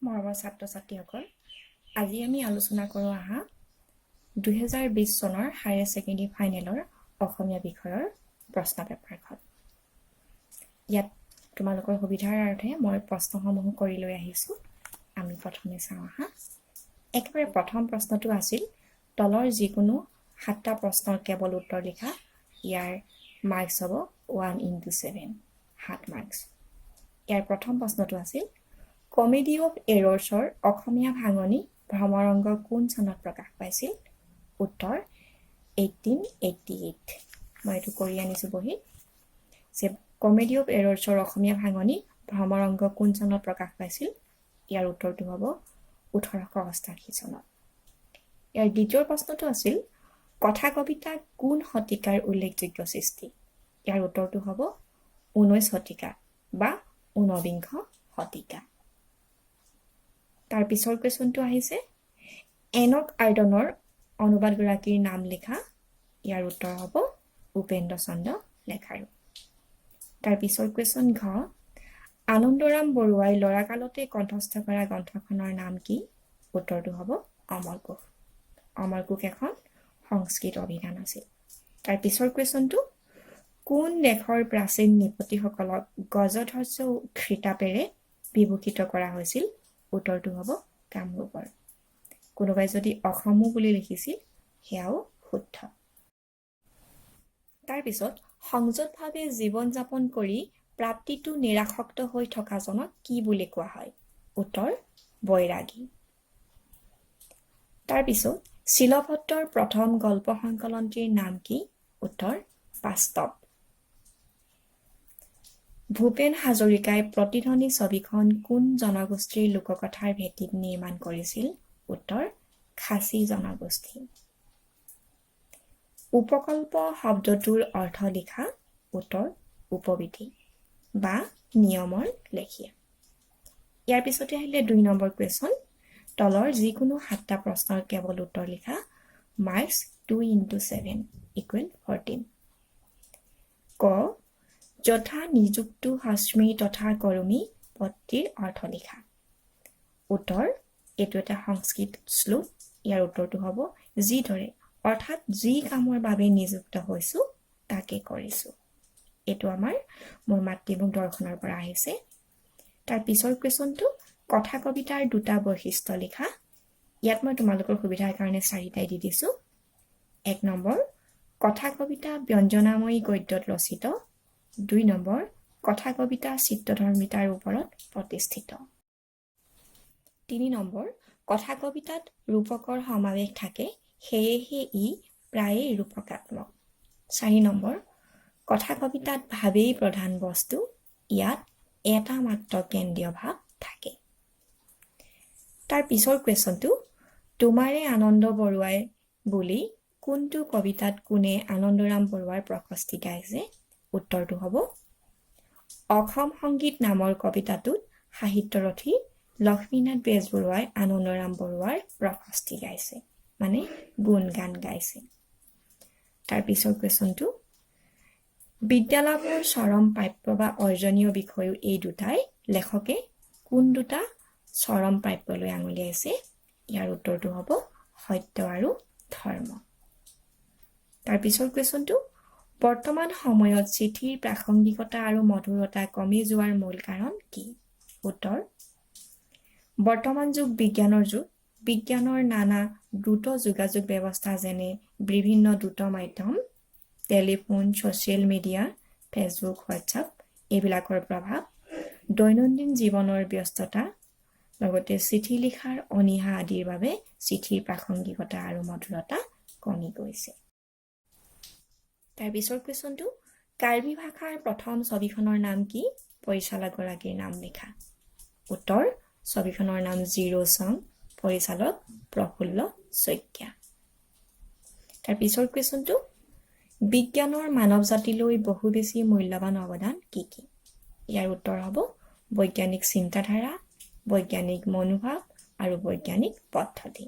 মৰমৰ ছাত্ৰ-ছাত্ৰীসকল, আজি আমি আলোচনা কৰোঁ আহা 2020 চনৰ হায়াৰ ছেকেণ্ডেৰী ফাইনেলৰ অসমীয়া বিষয়ৰ প্ৰশ্ন পেপাৰখন। ইয়াত তোমালোকৰ সুবিধাৰ অৰ্থে মই প্ৰশ্নসমূহ কৰি লৈ আহিছোঁ। আমি প্ৰথমে চাওঁ আহা। একেবাৰে প্ৰথম প্ৰশ্নটো আছিল তলৰ যিকোনো 7টা প্ৰশ্নৰ কেৱল উত্তৰ লিখা। ইয়াৰ মাৰ্কছ হ'ব 1 into 7, 7 মাৰ্কছ। ইয়াৰ প্ৰথম প্ৰশ্নটো আছিল কমেডি অফ এৰৰ্ছৰ অসমীয়া ভাঙনি ভ্ৰমৰংগ কোন চনত প্ৰকাশ পাইছিল? উত্তৰ 1888। মই এইটো কৰি আনিছোঁ বহি যে কমেডি অফ এৰৰ্ছৰ অসমীয়া ভাঙনি ভ্ৰমৰংগ কোন চনত প্ৰকাশ পাইছিল? ইয়াৰ উত্তৰটো হ'ব 1888 চনত। ইয়াৰ দ্বিতীয় প্ৰশ্নটো আছিল কথা কবিতা কোন শতিকাৰ উল্লেখযোগ্য সৃষ্টি? ইয়াৰ উত্তৰটো হ'ব 19 শতিকা বা 19বিংশ শতিকা। তাৰ পিছৰ কুৱেশ্যনটো আহিছে এনক আৰ্ডনৰ অনুবাদগৰাকীৰ নাম লিখা। ইয়াৰ উত্তৰ হ'ব উপেন্দ্ৰ চন্দ্ৰ লেখাৰু। তাৰ পিছৰ কুৱেশ্যন ঘ আনন্দৰাম বৰুৱাই ল'ৰাকালতে কণ্ঠস্থ কৰা গ্ৰন্থখনৰ নাম কি? উত্তৰটো হ'ব অমৰকোষ। অমৰকোষ এখন সংস্কৃত অভিধান আছিল। তাৰ পিছৰ কুৱেশ্যনটো কোন দেশৰ প্ৰাচীন নৃপতিসকলক গজধ্বজ খিতাপেৰে বিভূষিত কৰা হৈছিল? উত্তৰটো হ'ব কামৰূপৰ। কোনোবাই যদি অসমো বুলি লিখিছিল সেয়াও শুদ্ধ। তাৰপিছত সংযতভাৱে জীৱন যাপন কৰি প্ৰাপ্তিটো নিৰাসক্ত হৈ থকাজনক কি বুলি কোৱা হয়? উত্তৰ বৈৰাগী। তাৰপিছত শিলভদ্ৰৰ প্ৰথম গল্প সংকলনটিৰ নাম কি? উত্তৰ বাস্তৱ। ভূপেন হাজৰিকাই প্ৰতিধ্বনি ছবিখন কোন জনগোষ্ঠীৰ লোককথাৰ ভিত্তিত নিৰ্মাণ কৰিছিল? উত্তৰ খাচী জনগোষ্ঠী। উপকল্প শব্দটোৰ অৰ্থ লিখা। উত্তৰ উপবিধি বা নিয়মৰ লেখীয়া। ইয়াৰ পিছতে আহিলে 2 নম্বৰ কুৱেশ্যন তলৰ যিকোনো 7টা প্ৰশ্নৰ কেৱল উত্তৰ লিখা। Marks 2 into 7 equal 14। ক যথা নিযুক্ত হস্মি তথা কৰমী পদটিৰ অৰ্থ লিখা। উত্তৰ এইটো এটা সংস্কৃত শ্লোক। ইয়াৰ উত্তৰটো হ'ব যিদৰে, অৰ্থাৎ যি কামৰ বাবে নিযুক্ত হৈছোঁ তাকে কৰিছোঁ। এইটো আমাৰ মোৰ মাতৃভূক দৰ্শনৰ পৰা আহিছে। তাৰ পিছৰ কুৱেশ্যনটো কথা কবিতাৰ 2টা বৈশিষ্ট্য লিখা। ইয়াত মই তোমালোকৰ সুবিধাৰ কাৰণে 4টাই দি দিছোঁ। 1 নম্বৰ কথা কবিতা ব্যঞ্জনাময়ী গদ্যত ৰচিত। 2 নম্বৰ কথা কবিতা চিত্ৰধৰ্মিতাৰ ওপৰত প্ৰতিষ্ঠিত। 3 নম্বৰ কথা কবিতাত ৰূপকৰ সমাৱেশ থাকে, সেয়েহে ই প্ৰায়ে ৰূপকাত্মক। 4 নম্বৰ কথা কবিতাত ভাৱেই প্ৰধান বস্তু, ইয়াত এটা মাত্ৰ কেন্দ্ৰীয় ভাৱ থাকে। তাৰ পিছৰ কুৱেশ্যনটো তোমাৰে আনন্দ বৰুৱাই বুলি কোনটো কবিতাত কোনে আনন্দৰাম বৰুৱাৰ প্ৰশস্তি গাইছে? উত্তৰটো হ'ব অসম সংগীত নামৰ কবিতাটোত সাহিত্যৰথী লক্ষ্মীনাথ বেজবৰুৱাই আনন্দৰাম বৰুৱাৰ প্ৰশস্তি গাইছে, মানে গুণগান গাইছে। তাৰ পিছৰ কুৱেশ্যনটো বিদ্যালাভৰ চৰম প্ৰাপ্য বা অৰ্জনীয় বিষয়ো এই দুটাই, লেখকে কোন 2টা চৰম প্ৰাপ্যলৈ আঙুলিয়াইছে? ইয়াৰ উত্তৰটো হ'ব সত্য আৰু ধৰ্ম। তাৰ পিছৰ কুৱেশ্যনটো বৰ্তমান সময়ত চিঠিৰ প্ৰাসংগিকতা আৰু মধুৰতা কমি যোৱাৰ মূল কাৰণ কি? উত্তৰ বৰ্তমান যুগ বিজ্ঞানৰ যুগ। বিজ্ঞানৰ নানা দ্ৰুত যোগাযোগ ব্যৱস্থা যেনে বিভিন্ন দ্ৰুত মাধ্যম, telephone, social media, Facebook, WhatsApp এইবিলাকৰ প্ৰভাৱ, দৈনন্দিন জীৱনৰ ব্যস্ততা, লগতে চিঠি লিখাৰ অনীহা আদিৰ বাবে চিঠিৰ প্ৰাসংগিকতা আৰু মধুৰতা কমি গৈছে। তাৰ পিছৰ কুৱেশ্যনটো কাৰ্বি ভাষাৰ প্ৰথম ছবিখনৰ নাম কি? পৰিচালকগৰাকীৰ নাম লিখা। উত্তৰ ছবিখনৰ নাম জিৰ' চং, পৰিচালক প্ৰফুল্ল শইকীয়া। তাৰ পিছৰ কুৱেশ্যনটো বিজ্ঞানৰ মানৱ জাতিলৈ বহু বেছি মূল্যৱান অৱদান কি কি? ইয়াৰ উত্তৰ হ'ব বৈজ্ঞানিক চিন্তাধাৰা, বৈজ্ঞানিক মনোভাৱ আৰু বৈজ্ঞানিক পদ্ধতি।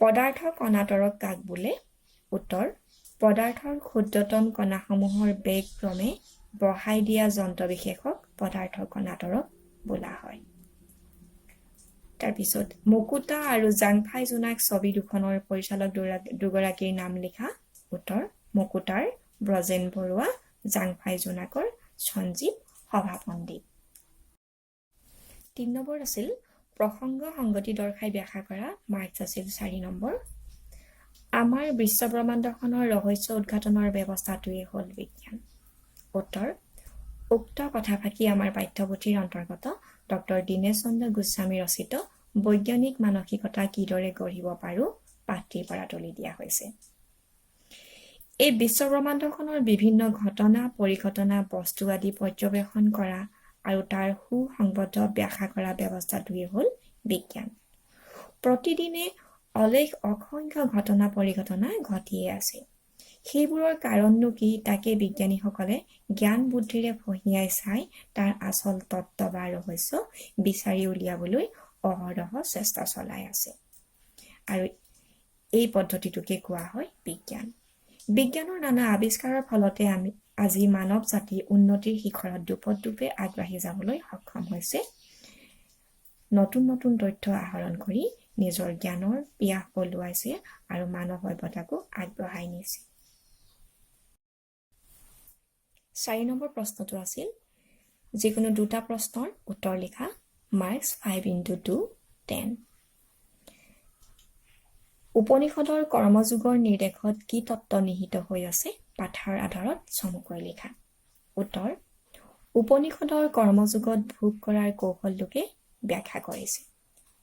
পদাৰ্থৰ কণাতৰক কাক বোলে? উত্তৰ পদাৰ্থৰ ক্ষুদ্ৰতম কণাসমূহৰ বেগ ক্ৰমে বঢ়াই দিয়া যন্ত্ৰবিশেষক পদাৰ্থৰ কণাতৰক বোলা হয়। তাৰপিছত মুকুতা আৰু জাংফাই জোনাক ছবি দুখনৰ পৰিচালক দুগৰাকীৰ নাম লিখা। উত্তৰ মুকুতাৰ ব্ৰজেন বৰুৱা, জাংফাই জোনাকৰ সঞ্জীৱ সভা পণ্ডিত। 3 নম্বৰ আছিল প্ৰসংগ সংগতি দৰ্শাই ব্যাখ্যা কৰা। মাৰ্কছ আছিল 4 নম্বৰ। আমাৰ বিশ্বব্ৰহ্মাণ্ডখনৰ ৰহস্য উদ্ঘাটনৰ ব্যৱস্থাটোৱেই হ'ল বিজ্ঞান। উত্তৰ উক্ত কথাফাকি আমাৰ পাঠ্যপুথিৰ অন্তৰ্গত ডক্টৰ দীনেশ চন্দ্ৰ গোস্বামী ৰচিত বৈজ্ঞানিক মানসিকতা কিদৰে গঢ়িব পাৰোঁ পাঠটিৰ পৰা তুলি দিয়া হৈছে। এই বিশ্বব্ৰহ্মাণ্ডখনৰ বিভিন্ন ঘটনা পৰিঘটনা বস্তু আদি পৰ্যবেক্ষণ কৰা আৰু তাৰ সুসংবদ্ধ ব্যাখ্যা কৰা ব্যৱস্থাটোৱেই হ'ল বিজ্ঞান। প্ৰতিদিনে অলেখ অসংখ্য ঘটনা পৰিঘটনা ঘটিয়ে আছে। সেইবোৰৰ কাৰণনো কি তাকে বিজ্ঞানীসকলে জ্ঞান বুদ্ধিৰে ফঁহিয়াই চাই তাৰ আচল তত্ত্ব বা ৰহস্য বিচাৰি উলিয়াবলৈ অহৰহ চেষ্টা চলাই আছে। আৰু এই পদ্ধতিটোকে কোৱা হয় বিজ্ঞান। বিজ্ঞানৰ নানা আৱিষ্কাৰৰ ফলতে আজি মানৱ জাতি উন্নতিৰ শিখৰত দোপতদোপে আগবাঢ়ি যাবলৈ সক্ষম হৈছে। নতুন নতুন তথ্য আহৰণ কৰি নিজৰ জ্ঞানৰ পিয়াস পলুৱাইছে আৰু মানৱ সভ্যতাকো আগবঢ়াই নিছে। 4 নম্বৰ প্ৰশ্নটো আছিল যিকোনো দুটা প্ৰশ্নৰ উত্তৰ লিখা। Marks 5x2 10। উপনিষদৰ কৰ্মযোগৰ নিৰ্দেশত কি তত্ত্ব নিহিত হৈ আছে পাঠৰ আধাৰত চমুকৈ লিখা। উত্তৰ উপনিষদৰ কৰ্মযোগত ভোগ কৰাৰ কৌশলটোকে ব্যাখ্যা কৰিছে।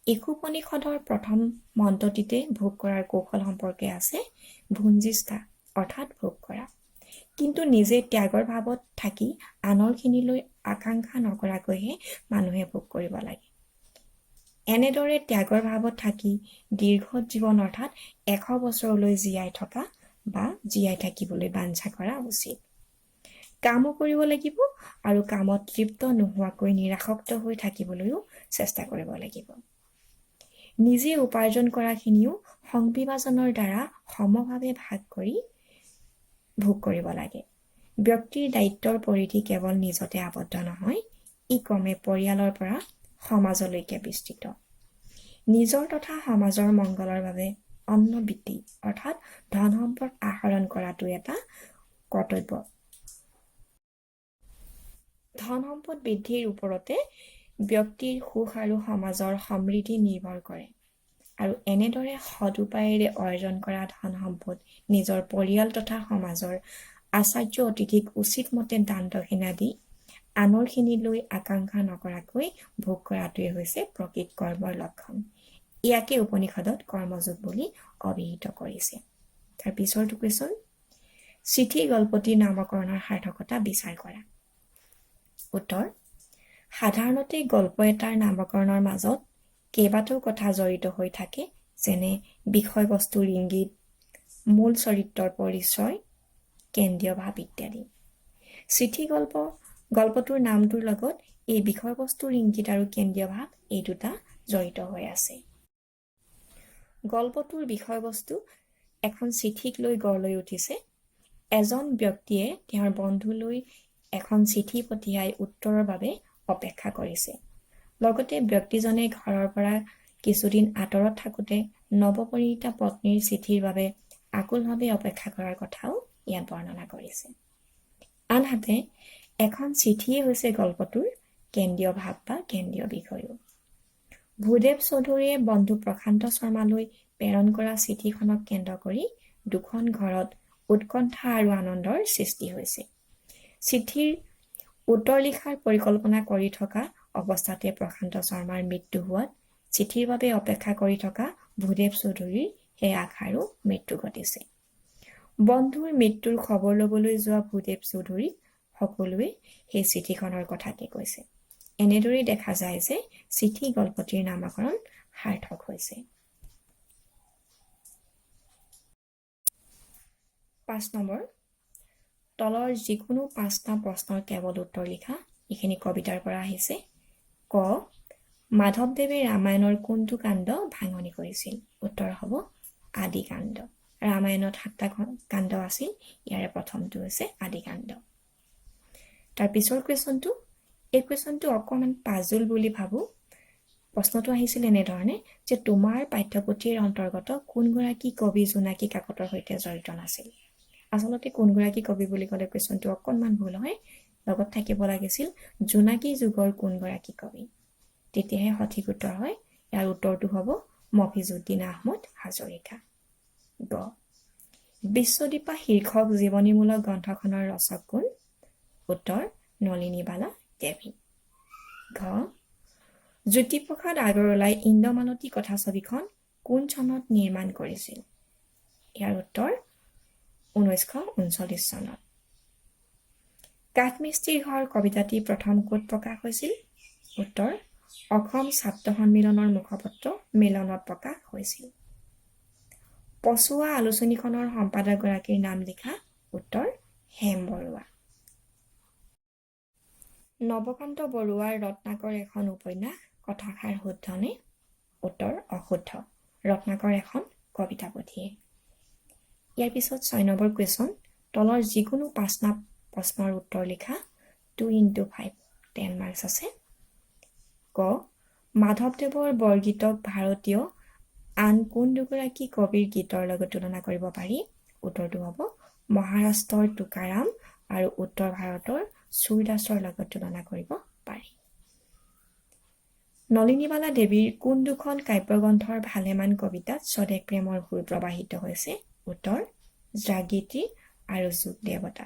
ইষোপনিষদৰ প্ৰথম মন্ত্ৰটিতে ভোগ কৰাৰ কৌশল সম্পৰ্কে আছে ভুঞ্জিষ্ঠা অৰ্থাৎ ভোগ কৰা। কিন্তু নিজে ত্যাগৰ ভাৱত থাকি আনৰখিনিলৈ আকাংক্ষা নকৰাকৈহে মানুহে ভোগ কৰিব লাগে। এনেদৰে ত্যাগৰ ভাৱত থাকি দীৰ্ঘ জীৱন অৰ্থাৎ 100 বছৰলৈ জীয়াই থকা বা জীয়াই থাকিবলৈ বাঞ্ছা কৰা উচিত। কামো কৰিব লাগিব আৰু কামত তৃপ্ত নোহোৱাকৈ নিৰাসক্ত হৈ থাকিবলৈও চেষ্টা কৰিব লাগিব। নিজে উপাৰ্জন কৰাখিনিও সংবিভাজনৰ দ্বাৰা সমভাৱে ভাগ কৰি ভোগ কৰিব লাগে। ব্যক্তিৰ দায়িত্বৰ পৰিধি কেৱল নিজতে আবদ্ধ নহয়, ই ক্ৰমে পৰিয়ালৰ পৰা সমাজলৈকে বিস্তৃত। নিজৰ তথা সমাজৰ মংগলৰ বাবে অন্নবৃত্তি অৰ্থাৎ ধন সম্পদ আহৰণ কৰাটো এটা কৰ্তব্য। ধন সম্পদ বৃদ্ধিৰ ওপৰতে ব্যক্তিৰ সুখ আৰু সমাজৰ সমৃদ্ধি নিৰ্ভৰ কৰে আৰু এনেদৰে সদুপায়েৰে অৰ্জন কৰা ধন সম্পদ নিজৰ পৰিয়াল তথা সমাজৰ আচাৰ্য অতিথিক উচিত মতে দান দক্ষিণা দি আনৰখিনিলৈ আকাংক্ষা নকৰাকৈ ভোগ কৰাটোৱে হৈছে প্ৰকৃত কৰ্মৰ লক্ষণ। ইয়াকে উপনিষদত কৰ্মযোগ বুলি অভিহিত কৰিছে। তাৰ পিছৰটো কুৱেশ্যন, চিঠি গল্পটিৰ নামকৰণৰ সাৰ্থকতা বিচাৰ কৰা। উত্তৰ সাধাৰণতে গল্প এটাৰ নামকৰণৰ মাজত কেইবাটাও কথা জড়িত হৈ থাকে, যেনে বিষয়বস্তুৰ ইংগিত, মূল চৰিত্ৰৰ পৰিচয়, কেন্দ্ৰীয় ভাৱ ইত্যাদি। চিঠি গল্পটোৰ নামটোৰ লগত এই বিষয়বস্তুৰ ইংগিত আৰু কেন্দ্ৰীয় ভাৱ এই দুটা জড়িত হৈ আছে। গল্পটোৰ বিষয়বস্তু এখন চিঠিক লৈ গঢ় লৈ উঠিছে। এজন ব্যক্তিয়ে তেওঁৰ বন্ধুলৈ এখন চিঠি পঠিয়াই উত্তৰৰ বাবে অপেক্ষা কৰিছে। লগতে ব্যক্তিজনে ঘৰৰ পৰা কিছুদিন আঁতৰত থাকোঁতে নৱপৰিণীতা পত্নীৰ চিঠিৰ বাবে আকুলভাৱে অপেক্ষা কৰাৰ কথাও ইয়াত বৰ্ণনা কৰিছে। আনহাতে এখন চিঠিয়ে হৈছে গল্পটোৰ কেন্দ্ৰীয় ভাৱ বা কেন্দ্ৰীয় বিষয়ও। ভূদেৱ চৌধুৰীয়ে বন্ধু প্ৰশান্ত শৰ্মালৈ প্ৰেৰণ কৰা চিঠিখনক কেন্দ্ৰ কৰি দুখন ঘৰত উৎকণ্ঠা আৰু আনন্দৰ সৃষ্টি হৈছে। চিঠিৰ উত্তৰ লিখাৰ পৰিকল্পনা কৰি থকা অৱস্থাতে প্ৰশান্ত শৰ্মাৰ মৃত্যু হোৱাত চিঠিৰ বাবে অপেক্ষা কৰি থকা ভূদেৱ চৌধুৰীৰ সেই আশাৰো মৃত্যু ঘটিছে। বন্ধুৰ মৃত্যুৰ খবৰ ল'বলৈ যোৱা ভূদেৱ চৌধুৰীক সকলোৱে সেই চিঠিখনৰ কথাকে কৈছে। এনেদৰেই দেখা যায় যে চিঠি গল্পটিৰ নামকৰণ সাৰ্থক হৈছে। 5 নম্বৰ, তলৰ যিকোনো 5টা প্ৰশ্নৰ কেৱল উত্তৰ লিখা। এইখিনি কবিতাৰ পৰা আহিছে। ক মাধৱদেৱে ৰামায়ণৰ কোনটো কাণ্ড ভাঙনি কৰিছিল? উত্তৰ হ'ব আদি কাণ্ড। ৰামায়ণত 7টা কাণ্ড আছিল, ইয়াৰে প্ৰথমটো হৈছে আদি কাণ্ড। তাৰ পিছৰ কুৱেশ্যনটো, এই কুৱেশ্যনটো অকণমান পাজুল বুলি ভাবোঁ। প্ৰশ্নটো আহিছিল এনেধৰণে যে তোমাৰ পাঠ্যপুথিৰ অন্তৰ্গত কোনগৰাকী কবি জোনাকী কাকতৰ সৈতে জড়িত নাছিল। আচলতে কোনগৰাকী কবি বুলি ক'লে কুৱেশ্যনটো অকণমান ভুল হয়। লগত থাকিব লাগিছিল জোনাকী যুগৰ কোনগৰাকী কবি, তেতিয়াহে সঠিক উত্তৰ হয়। ইয়াৰ উত্তৰটো হ'ব মফিজুদ্দিন আহমদ হাজৰিকা। গ বিশ্বদীপা শীৰ্ষক জীৱনীমূলক গ্ৰন্থখনৰ ৰচক কোন? উত্তৰ নলিনীবালা দেৱী। ঘ জ্যোতিপ্ৰসাদ আগৰৱালাই ইন্দ্ৰমালতী কথাছবিখন কোন চনত নিৰ্মাণ কৰিছিল? ইয়াৰ উত্তৰ 1939 চনত। কাঠমিস্ত্ৰীৰ ঘৰ কবিতাটি প্ৰথম ক'ত প্ৰকাশ হৈছিল? উত্তৰ অসম ছাত্ৰ সন্মিলনৰ মুখপত্ৰ মিলনত প্ৰকাশ হৈছিল। পচুৱা আলোচনীখনৰ সম্পাদকগৰাকীৰ নাম লিখা। উত্তৰ হেম বৰুৱা। নৱকান্ত বৰুৱাৰ ৰত্নাকৰ এখন উপন্যাস কথাষাৰ শুদ্ধনে? উত্তৰ অশুদ্ধ। ৰত্নাকৰ এখন কবিতা পুথিয়ে। ইয়াৰ পিছত 6 নম্বৰ কুৱেশ্যন, তলৰ যিকোনো 5টা প্ৰশ্নৰ উত্তৰ লিখা। 2 × 5 10 মাৰ্কছ আছে। ক মাধৱদেৱৰ বৰগীতক ভাৰতীয় আন কোন দুগৰাকী কবিৰ গীতৰ লগত তুলনা কৰিব পাৰি? উত্তৰটো হ'ব মহাৰাষ্ট্ৰৰ তুকাৰাম আৰু উত্তৰ ভাৰতৰ চুৰদাসৰ লগত তুলনা কৰিব পাৰি। নলিনীবালা দেৱীৰ কোন দুখন কাব্যগ্ৰন্থৰ ভালেমান কবিতাত স্বদেশ প্ৰেমৰ সুৰ প্ৰবাহিত হৈছে? উত্তৰ জাগৃতি আৰু যোগ দেৱতা।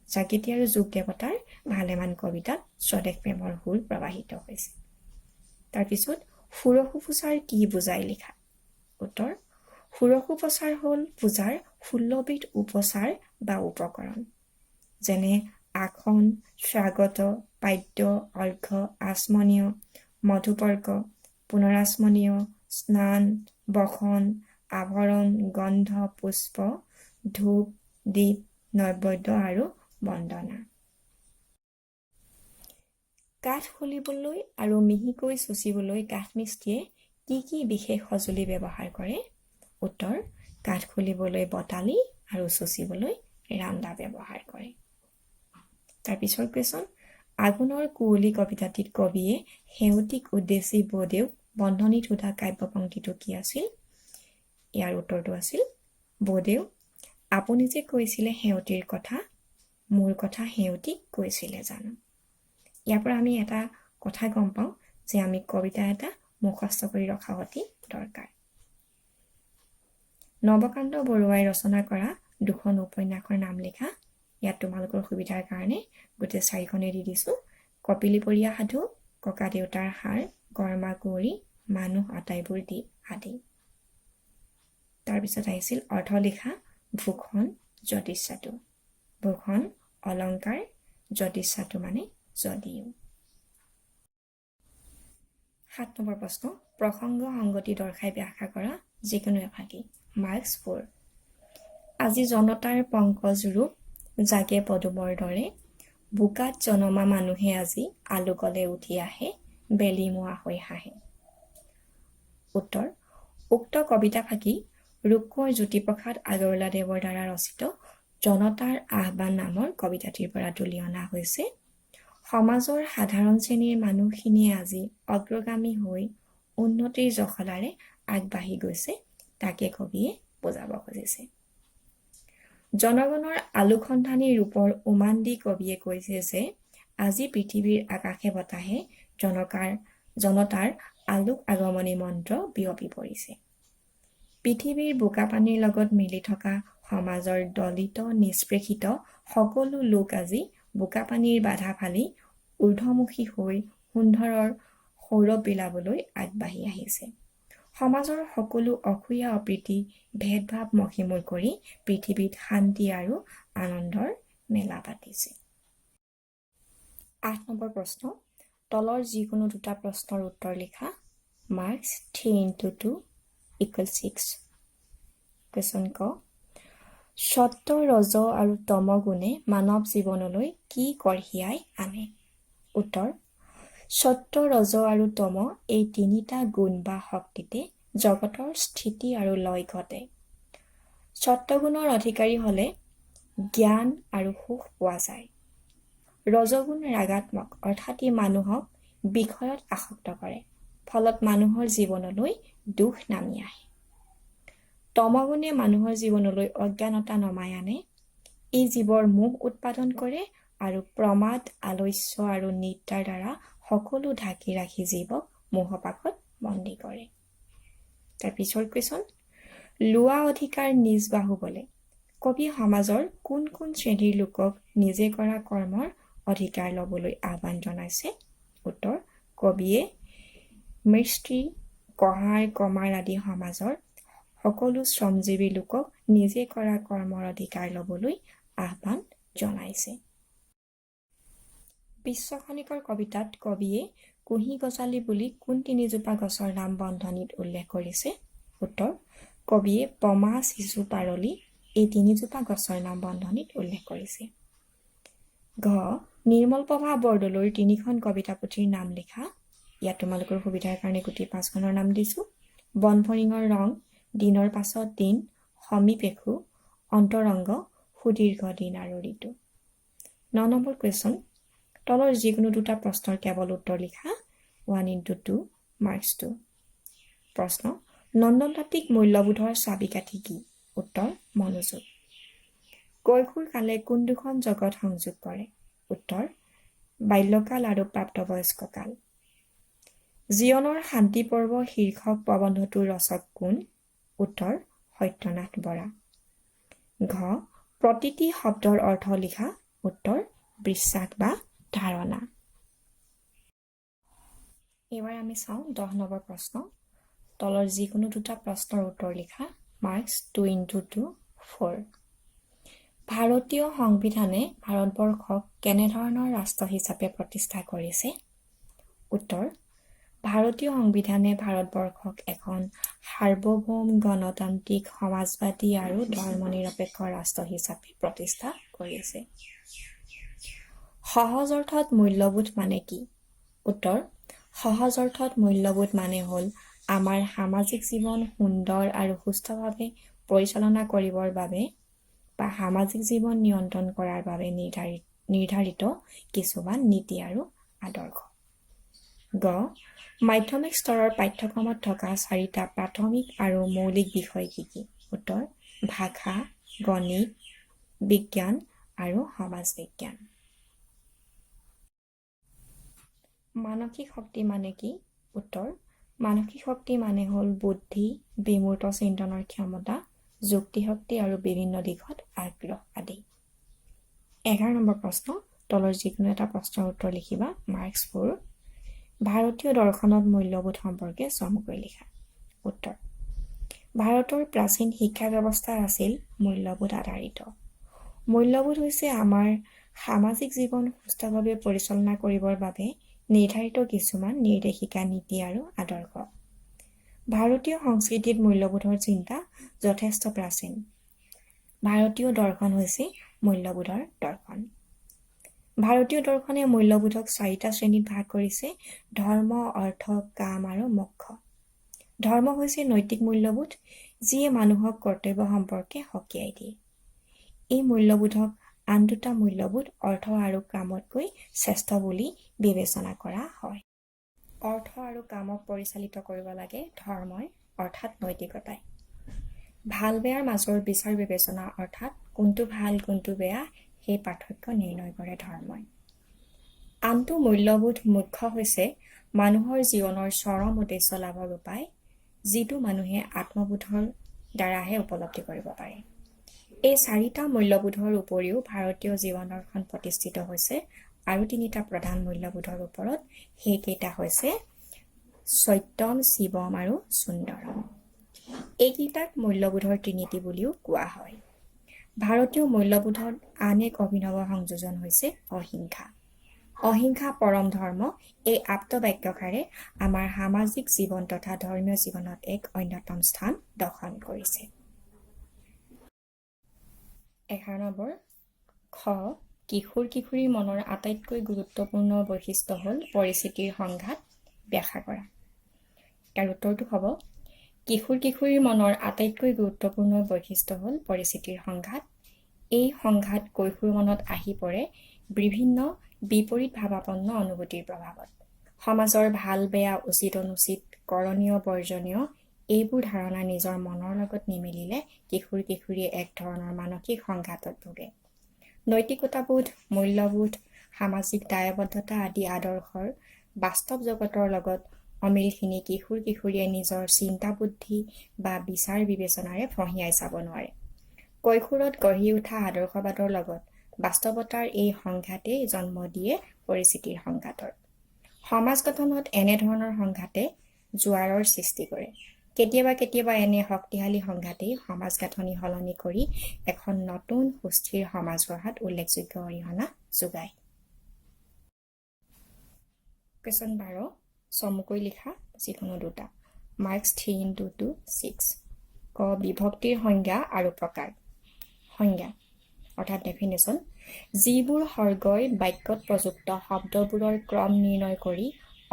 জাগৃতি আৰু যোগ দেৱতাৰ ভালেমান কবিতাত স্বদেশ প্ৰেমৰ সুৰ প্ৰবাহিত হৈছে। তাৰপিছত ষোড়শী পূজাৰ কি বুজাই লিখা। উত্তৰ ষোড়শী পূজাৰ হ'ল পূজাৰ 16বিধ উপচাৰ বা উপকৰণ, যেনে আসন, স্বাগত, পাদ্য, অৰ্ঘ্য, আচমনীয়, মধুপৰ্ক, পুনৰাচমনীয়, স্নান, বসন, আভৰণ, গন্ধ, পুষ্প, ধূপ, দীপ, নৈবেদ্য আৰু বন্দনা। কাঠ খুলিবলৈ আৰু মিহিকৈ চুচিবলৈ কাঠমিস্ত্ৰীয়ে কি কি বিশেষ সঁজুলি ব্যৱহাৰ কৰে? উত্তৰ কাঠ খুলিবলৈ বটালি আৰু চুচিবলৈ ৰান্দা ব্যৱহাৰ কৰে। তাৰপিছৰ কুৱেশ্যন, আগুনৰ কুঁৱলী কবিতাটিত কবিয়ে সেউতীক উদ্দেশ্যি বৌদেউক বন্ধনীত সোধা কাব্যপংক্তিটো কি আছিল? ইয়াৰ উত্তৰটো আছিল বৌদেউ, আপুনি যে কৈছিলে সেউতীৰ কথা, মোৰ কথা সেউতীক কৈছিলে জানো। ইয়াৰ পৰা আমি এটা কথা গম পাওঁ যে আমি কবিতা এটা মুখস্থ কৰি ৰখা অতি দৰকাৰ। নৱকান্ত বৰুৱাই ৰচনা কৰা 2খন উপন্যাসৰ নাম লিখা। ইয়াত তোমালোকৰ সুবিধাৰ কাৰণে গোটেই 4খনেই দি দিছোঁ। কপিলীপৰীয়া সাধু, ককা দেউতাৰ হাড়, গৰমা কুঁৱৰী, মানুহ আটাইবোৰ দ্বীপ আদি। তাৰপিছত আহিছিল অৰ্থ লিখা। ভূষণ, জ্যোতিষাটো। ভূষণ অলংকাৰ, জ্যোতিষাটো মানে যদিও। 7 নম্বৰ প্ৰশ্ন, প্ৰসংগ সংগতি দৰ্শাই ব্যাখ্যা কৰা যিকোনো এফাকি। মাৰ্কছ 4। আজি জনতাৰ পংকজ ৰূপ জাগে পদুমৰ দৰে, বোকাত জনমা মানুহে আজি আলোকলে উঠি আহে, বেলি মুৱা হৈ হাঁহে। উত্তৰ উক্ত কবিতা ফাঁকি ৰূপকোঁৱৰ জ্যোতিপ্ৰসাদ আগৰৱালাদেৱৰ দ্বাৰা ৰচিত জনতাৰ আহ্বান নামৰ কবিতাটিৰ পৰা তুলি অনা হৈছে। সমাজৰ সাধাৰণ শ্ৰেণীৰ মানুহখিনিয়ে আজি অগ্ৰগামী হৈ উন্নতিৰ জখলাৰে আগবাঢ়ি গৈছে, তাকে কবিয়ে বুজাব খুজিছে। জনগণৰ আলোকসন্ধানী ৰূপৰ উমান দি কবিয়ে কৈছে যে আজি পৃথিৱীৰ আকাশে বতাহে জনতাৰ আলোক আগমনী মন্ত্ৰ বিয়পি পৰিছে। পৃথিৱীৰ বোকা পানীৰ লগত মিলি থকা সমাজৰ দলিত নিষ্পেষিত সকলো লোক আজি বোকা পানীৰ বাধা ফালি ঊৰ্ধ্বমুখী হৈ সুন্দৰৰ সৌৰভ বিলাবলৈ আগবাঢ়ি আহিছে। সমাজৰ সকলো অসূয়া অপ্ৰীতি ভেদভাৱ মষিমূৰ কৰি পৃথিৱীত শান্তি আৰু আনন্দৰ মেলা পাতিছে। 8 নম্বৰ প্ৰশ্ন, তলৰ যিকোনো 2টা প্ৰশ্নৰ উত্তৰ লিখা। মাৰ্কছ 3 × 2 = 6। কুৱেশ্যন ক সত্য, ৰজ আৰু তম গুণে মানৱ জীৱনলৈ কি কঢ়িয়াই আনে? উত্তৰ সত্য, ৰজ আৰু তম এই 3টা গুণ বা শক্তিতে জগতৰ স্থিতি আৰু লয় ঘটে। সত্যগুণৰ অধিকাৰী হ'লে জ্ঞান আৰু সুখ পোৱা যায়। ৰজগুণ ৰাগাত্মক অৰ্থাৎ ই মানুহক বিষয়ত আসক্ত কৰে, ফলত মানুহৰ জীৱনলৈ দুখ নামি আহে। তমগুণে মানুহৰ জীৱনলৈ অজ্ঞানতা নমাই আনে। ই জীৱৰ মোহ উৎপাদন কৰে আৰু প্ৰমাদ, আলস্য আৰু নিদ্ৰাৰ দ্বাৰা সকলো ঢাকি ৰাখি জীৱক মোহপাশত বন্দী কৰে। তাৰ পিছৰ কুৱেশ্যন, লোৱা অধিকাৰ নিজ বাহুবলে। কবি সমাজৰ কোন কোন শ্ৰেণীৰ লোকক নিজে কৰা কৰ্মৰ অধিকাৰ ল'বলৈ আহ্বান জনাইছে? উত্তৰ, কবিয়ে মৃষ্টি, কহাৰ, কমাৰ আদি সমাজৰ সকলো শ্ৰমজীৱী লোকক নিজে কৰা কৰ্মৰ অধিকাৰ ল'বলৈ আহ্বান জনাইছে। বিশ্বখনিকৰ কবিতাত কবিয়ে কুঁহি গজালি বুলি কোন তিনিজোপা গছৰ নাম বন্ধনীত উল্লেখ কৰিছে? উত্তৰ, কবিয়ে পমা, চিচু, পাৰলি এই তিনিজোপা গছৰ নাম বন্ধনীত উল্লেখ কৰিছে। ঘ, নিৰ্মলপ্ৰভা বৰদলৈৰ 3খন কবিতা পুথিৰ নাম লিখা। ইয়াত তোমালোকৰ সুবিধাৰ কাৰণে গোটেই 5খনৰ নাম দিছোঁ। বনফৰিঙৰ ৰং, দিনৰ পাছত দিন, সমীপেশু, অন্তৰংগ, সুদীৰ্ঘ দিন আৰু ঋতু। 9 নম্বৰ কুৱেশ্যন, তলৰ যিকোনো দুটা প্ৰশ্নৰ কেৱল উত্তৰ লিখা। 1x2 marks 2। প্ৰশ্ন, নন্দনতাত্ত্বিক মূল্যবোধৰ চাবিকাঠি কি? উত্তৰ, মনোযোগ। কৈশোৰ কালে কোন দুখন জগত সংযোগ কৰে? উত্তৰ, বাল্যকাল আৰু প্ৰাপ্তবয়স্ক কাল। জীৱনৰ শান্তি পৰ্ব শীৰ্ষক প্ৰবন্ধটোৰ ৰচক কোন? উত্তৰ, সত্যনাথ বৰা। ঘ, প্ৰতিটি শব্দৰ অৰ্থ লিখা। উত্তৰ, বিশ্বাস বা ধাৰণা। এইবাৰ আমি চাওঁ 10 নম্বৰ প্ৰশ্ন। তলৰ যিকোনো দুটা প্ৰশ্নৰ উত্তৰ লিখা। Marks 2x2 4। ভাৰতীয় সংবিধানে ভাৰতবৰ্ষক কেনেধৰণৰ ৰাষ্ট্ৰ হিচাপে প্ৰতিষ্ঠা কৰিছে? উত্তৰ, ভাৰতীয় সংবিধানে ভাৰতবৰ্ষক এখন সাৰ্বভৌম গণতান্ত্ৰিক সমাজবাদী আৰু ধৰ্মনিৰপেক্ষ ৰাষ্ট্ৰ হিচাপে প্ৰতিষ্ঠা কৰিছে। সহজ অৰ্থত মূল্যবোধ মানে কি? উত্তৰ, সহজ অৰ্থত মূল্যবোধ মানে হ'ল আমাৰ সামাজিক জীৱন সুন্দৰ আৰু সুস্থভাৱে পৰিচালনা কৰিবৰ বাবে বা সামাজিক জীৱন নিয়ন্ত্ৰণ কৰাৰ বাবে নিৰ্ধাৰিত কিছুমান নীতি আৰু আদৰ্শ। গ, মাধ্যমিক স্তৰৰ পাঠ্যক্ৰমত থকা 4টা প্ৰাথমিক আৰু মৌলিক বিষয় কি কি? উত্তৰ, ভাষা, গণিত, বিজ্ঞান আৰু সমাজ বিজ্ঞান। মানসিক শক্তি মানে কি? উত্তৰ, মানসিক শক্তি মানে হ'ল বুদ্ধি, বিমূৰ্ত চিন্তনৰ ক্ষমতা, যুক্তিশক্তি আৰু বিভিন্ন দিশত আগ্ৰহ আদি। 11 নম্বৰ প্ৰশ্ন, তলৰ যিকোনো এটা প্ৰশ্নৰ উত্তৰ লিখিবা। মাৰ্কছ 4। ভাৰতীয় দৰ্শনত মূল্যবোধ সম্পৰ্কে চমুকৈ লিখা। উত্তৰ, ভাৰতৰ প্ৰাচীন শিক্ষা ব্যৱস্থা আছিল মূল্যবোধ আধাৰিত। মূল্যবোধ হৈছে আমাৰ সামাজিক জীৱন সুস্থভাৱে পৰিচালনা কৰিবৰ বাবে নিৰ্ধাৰিত কিছুমান নিৰ্দেশিকা, নীতি আৰু আদৰ্শ। ভাৰতীয় সংস্কৃতিত মূল্যবোধৰ চিন্তা যথেষ্ট প্ৰাচীন। ভাৰতীয় দৰ্শন হৈছে মূল্যবোধৰ দৰ্শন। ভাৰতীয় দৰ্শনে মূল্যবোধক 4টা শ্ৰেণীত ভাগ কৰিছে: ধৰ্ম, অৰ্থ, কাম আৰু মোক্ষ। ধৰ্ম হৈছে নৈতিক মূল্যবোধ, যিয়ে মানুহক কৰ্তব্য সম্পৰ্কে সকীয়াই দিয়ে। এই মূল্যবোধক আন দুটা মূল্যবোধ অৰ্থ আৰু কামতকৈ শ্ৰেষ্ঠ বুলি বিবেচনা কৰা হয়। অৰ্থ আৰু কামক পৰিচালিত কৰিব লাগে ধৰ্মই অৰ্থাৎ নৈতিকতাই। ভাল বেয়াৰ মাজৰ বিচাৰ বিবেচনা অৰ্থাৎ কোনটো ভাল কোনটো বেয়া সেই পাৰ্থক্য নিৰ্ণয় কৰে ধৰ্মই। আনটো মূল্যবোধ মুখ্য হৈছে মানুহৰ জীৱনৰ চৰম উদ্দেশ্য লাভৰ উপায়, যিটো মানুহে আত্মবোধৰ দ্বাৰাহে উপলব্ধি কৰিব পাৰে। এই 4টা মূল্যবোধৰ উপৰিও ভাৰতীয় জীৱন দৰ্শন প্ৰতিষ্ঠিত হৈছে আৰু 3টা প্ৰধান মূল্যবোধৰ ওপৰত। সেইকেইটা হৈছে সত্যম, শিৱম আৰু সুন্দৰম। এইকেইটাক মূল্যবোধৰ ত্ৰিনীতি বুলিও কোৱা হয়। ভাৰতীয় মূল্যবোধৰ আন এক অভিনৱ সংযোজন হৈছে অহিংসা। অহিংসা পৰম ধৰ্ম এই আপ্তবাক্যষাৰে আমাৰ সামাজিক জীৱন তথা ধৰ্মীয় জীৱনত এক অন্যতম স্থান দখল কৰিছে। 11 নম্বৰ খ, কিশোৰ-কিশোৰীৰ মনৰ আটাইতকৈ গুৰুত্বপূৰ্ণ বৈশিষ্ট্য হ'ল পৰিস্থিতিৰ সংঘাত ব্যাখ্যা কৰা। ইয়াৰ উত্তৰটো হ'ব, কিশোৰ-কিশোৰীৰ মনৰ আটাইতকৈ গুৰুত্বপূৰ্ণ বৈশিষ্ট্য হ'ল পৰিস্থিতিৰ সংঘাত। এই সংঘাত কৈশোৰ মনত আহি পৰে বিভিন্ন বিপৰীত ভাৱাপন্ন অনুভূতিৰ প্ৰভাৱত। সমাজৰ ভাল বেয়া উচিত অনুচিত কৰণীয় বৰ্জনীয় এইবোৰ ধাৰণা নিজৰ মনৰ লগত নিমিলিলে কিশোৰ কিশোৰীয়ে এক ধৰণৰ মানসিক সংঘাতত ভোগে। নৈতিকতাবোধ মূল্যবোধ সামাজিক দায়বদ্ধতা আদি আদৰ্শৰ বাস্তৱ জগতৰ লগত অমিলখিনি কিশোৰ কিশোৰীয়ে নিজৰ চিন্তা বুদ্ধি বা বিচাৰ বিবেচনাৰে ফঁহিয়াই চাব নোৱাৰে। কৈশোৰত গঢ়ি উঠা আদৰ্শবাদৰ লগত বাস্তৱতাৰ এই সংঘাতেই জন্ম দিয়ে পৰিস্থিতিৰ সংঘাতৰ। সমাজ গঠনত এনেধৰণৰ সংঘাতে জোৱাৰৰ সৃষ্টি কৰে। কেতিয়াবা কেতিয়াবা এনে শক্তিশালী সংঘাতেই সমাজ গাঁথনি সলনি কৰি এখন নতুন সুস্থিৰ সমাজ গঢ়াত উল্লেখযোগ্য অৰিহণা যোগায়। কুৱেশ্যন 12 চমুকৈ লিখা যিকোনো দুটা। মাৰ্কছ 3:2-6। ক বিভক্তিৰ সংজ্ঞা আৰু প্ৰকাৰ। সংজ্ঞা অৰ্থাৎ ডেফিনেশ্যন যিবোৰ সৰ্গই বাক্যত প্ৰযুক্ত শব্দবোৰৰ ক্ৰম নিৰ্ণয় কৰি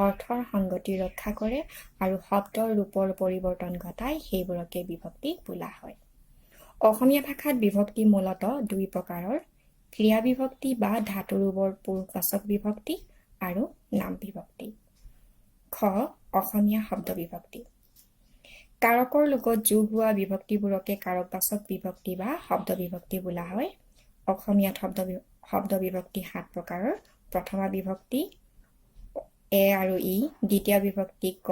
অৰ্থৰ সংগতি ৰক্ষা কৰে আৰু শব্দৰ ৰূপৰ পৰিৱৰ্তন ঘটায় সেইবোৰকে বিভক্তি বোলা হয়। অসমীয়া ভাষাত বিভক্তি মূলতঃ দুই প্ৰকাৰৰ, ক্ৰিয়া বিভক্তি বা ধাতুৰূপৰ পুৰুষবাচক বিভক্তি আৰু নাম বিভক্তি। খ অসমীয়া শব্দ বিভক্তি। কাৰকৰ লগত যোগ হোৱা বিভক্তিবোৰকে কাৰকবাচক বিভক্তি বা শব্দ বিভক্তি বোলা হয়। অসমীয়াত শব্দ বিভক্তি 7 প্ৰকাৰৰ। প্ৰথমা বিভক্তি এ আৰু ই, দ্বিতীয় বিভক্তি ক,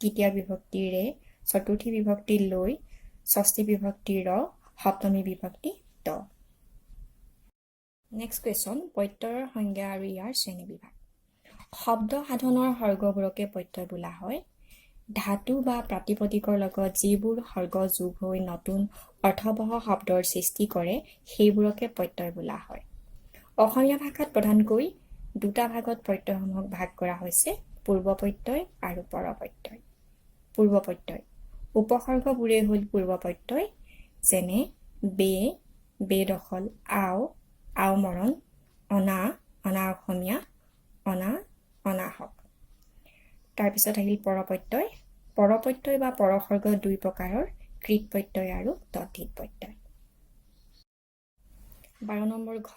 তৃতীয় বিভক্তি ৰে, চতুৰ্থী বিভক্তি লৈ, ষষ্ঠী বিভক্তি ৰ, সপ্তমী বিভক্তি ত। নেক্সট কুৱেশ্যন প্ৰত্যয়ৰ সংজ্ঞা আৰু ইয়াৰ শ্ৰেণীবিভাগ। শব্দ সাধনৰ সৰ্গবোৰকে প্ৰত্যয় বোলা হয়। ধাতু বা প্ৰাতিপদিকৰ লগত যিবোৰ সৰ্গ যোগ হৈ নতুন অৰ্থবহ শব্দৰ সৃষ্টি কৰে সেইবোৰকে প্ৰত্যয় বোলা হয়। অসমীয়া ভাষাত প্ৰধানকৈ দুটা ভাগত প্ৰত্যয়সমূহক ভাগ কৰা হৈছে, পূৰ্ব প্ৰত্যয় আৰু পৰ প্ৰত্যয়। পূৰ্ব প্ৰত্যয় উপসৰ্গবোৰেই হ'ল পূৰ্ব প্ৰত্যয়, যেনে বে, বেদখল, আও, আওমৰণ, অনা, অনা অসমীয়া, অনা, অনাহক। তাৰপিছত আহিল পৰ প্ৰত্যয়। পৰ প্ৰত্যয় বা পৰসৰ্গ দুই প্ৰকাৰৰ, কৃত প্ৰত্যয় আৰু তদ্ধিত প্ৰত্যয়। 12 নম্বৰ ঘ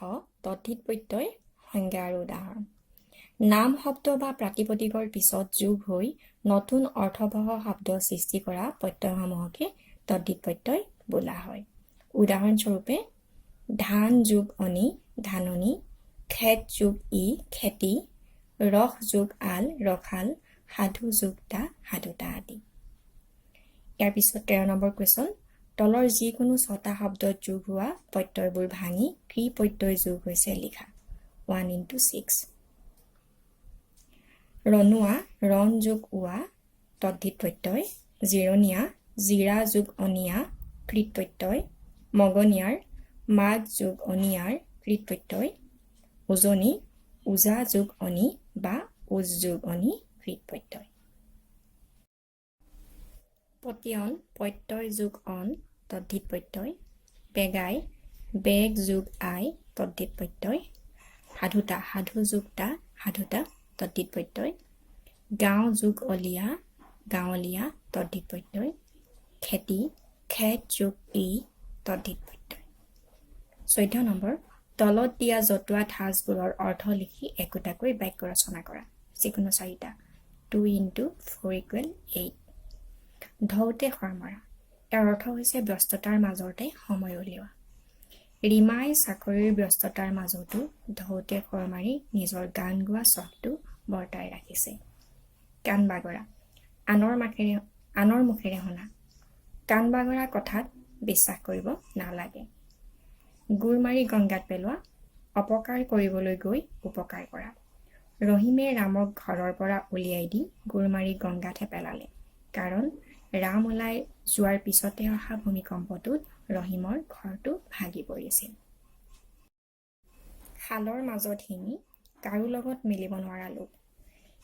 তদ্ধিত প্ৰত্যয় সংজ্ঞা আৰু উদাহৰণ। নাম শব্দ বা প্ৰাতিপদিকৰ পিছত যোগ হৈ নতুন অৰ্থবহ শব্দ সৃষ্টি কৰা প্ৰত্যয়সমূহকে তদ্ধিত প্ৰত্যয় বোলা হয়। উদাহৰণস্বৰূপে ধান যোগ অনি, ধাননি, খেত যোগ ই, খেতি, ৰস যোগ আল, ৰসাল, সাধু যোগ তা, সাধুতা আদি। ইয়াৰ পিছত 13 নম্বৰ কুৱেশ্যন তলৰ যিকোনো 6টা শব্দত যোগ হোৱা প্ৰত্যয়বোৰ ভাঙি ক্ৰি প্ৰত্যয় যোগ হৈছে লিখা। 1:6। ৰণুৱা, ৰণ যোগ উৱা, তদ্ধিত প্ৰত্যয়। জিৰণীয়া, জিৰা যোগ অনিয়া, কৃত প্ৰত্যয়। মগনিয়াৰ, মাগ যোগ অনিয়াৰ, কৃত প্ৰত্যয়। উজনি, উজা যোগ অনি বা উজ যোগ অনি, কৃত প্ৰত্যয়। পতিয়ন, প্ৰত্যয় যোগ অন, তদ্ধিত প্ৰত্যয়। বেগাই, বেগ যোগ আই, তদ্ধিত প্ৰত্যয়। সাধুতা, সাধু যোগ তা, সাধুতা, তদ্ধিত প্ৰত্যয়। গাঁও যোগ অলিয়া, গাঁৱলীয়া, তদ্ধিত প্ৰত্যয়। খেতি, খেত যোগ ই, তদ্ধিত প্ৰত্যয়। 14 নম্বৰ তলত দিয়া জতুৱা ঠাঁচবোৰৰ অৰ্থ লিখি একোটাকৈ বাক্য ৰচনা কৰা। যিকোনো 4টা। 2 × 4 = 8। ধৌতে খৰমৰা। ইয়াৰ অৰ্থ হৈছে ব্যস্ততাৰ মাজতে সময় উলিওৱা। ৰীমাই চাকৰিৰ ব্যস্ততাৰ মাজতো ধৌতে খৰ মাৰি নিজৰ গান গোৱা চখটো বৰ্তাই ৰাখিছে। কাণ বাগৰা। আনৰ মুখেৰে শুনা। কাণ বাগৰা কথাত বিশ্বাস কৰিব নালাগে। গুৰ মাৰি গংগাত পেলোৱা। অপকাৰ কৰিবলৈ গৈ উপকাৰ কৰা। ৰহিমে ৰামক ঘৰৰ পৰা উলিয়াই দি গুৰ মাৰি গংগাতহে পেলালে, কাৰণ ৰাম ওলাই যোৱাৰ পিছতে অহা ভূমিকম্পটোত ৰহিমৰ ঘৰটো ভাগি পৰিছিল। শালৰ মাজত শিঙি, কাৰো লগত মিলিব নোৱাৰা লোক।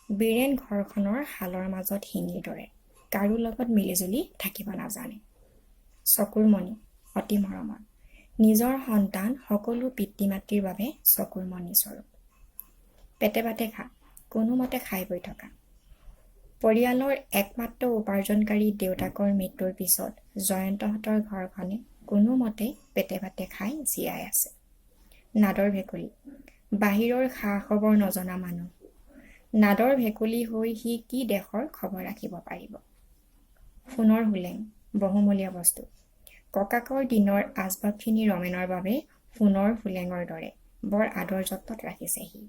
বীৰেন ঘৰখনৰ শালৰ মাজত শিঙিৰ দৰে, কাৰো লগত মিলিজুলি থাকিব নাজানে। চকুৰ মণি, অতি মৰমৰ। নিজৰ সন্তান সকলো পিতৃ মাতৃৰ বাবে চকুৰ মণি স্বৰূপ। পেটে ভাতে খা, কোনোমতে খাই বৈ থকা। পৰিয়ালৰ একমাত্ৰ উপাৰ্জনকাৰী দেউতাকৰ মৃত্যুৰ পিছত জয়ন্তহঁতৰ ঘৰখনে কোনোমতে পেটে ভাতে খাই জীয়াই আছে। নাদৰ ভেকুলী, বাহিৰৰ খা খবৰ নজনা মানুহ নাদৰ ভেকুলী হৈ সি কি দেশৰ খবৰ ৰাখিব পাৰিব। সোণৰ হোলেং বহুমূলীয়া বস্তু। ককাকৰ দিনৰ আচবাবখিনি ৰমেনৰ বাবে সোণৰ হোলেঙৰ দৰে বৰ আদৰ যত্নত ৰাখিছে সি।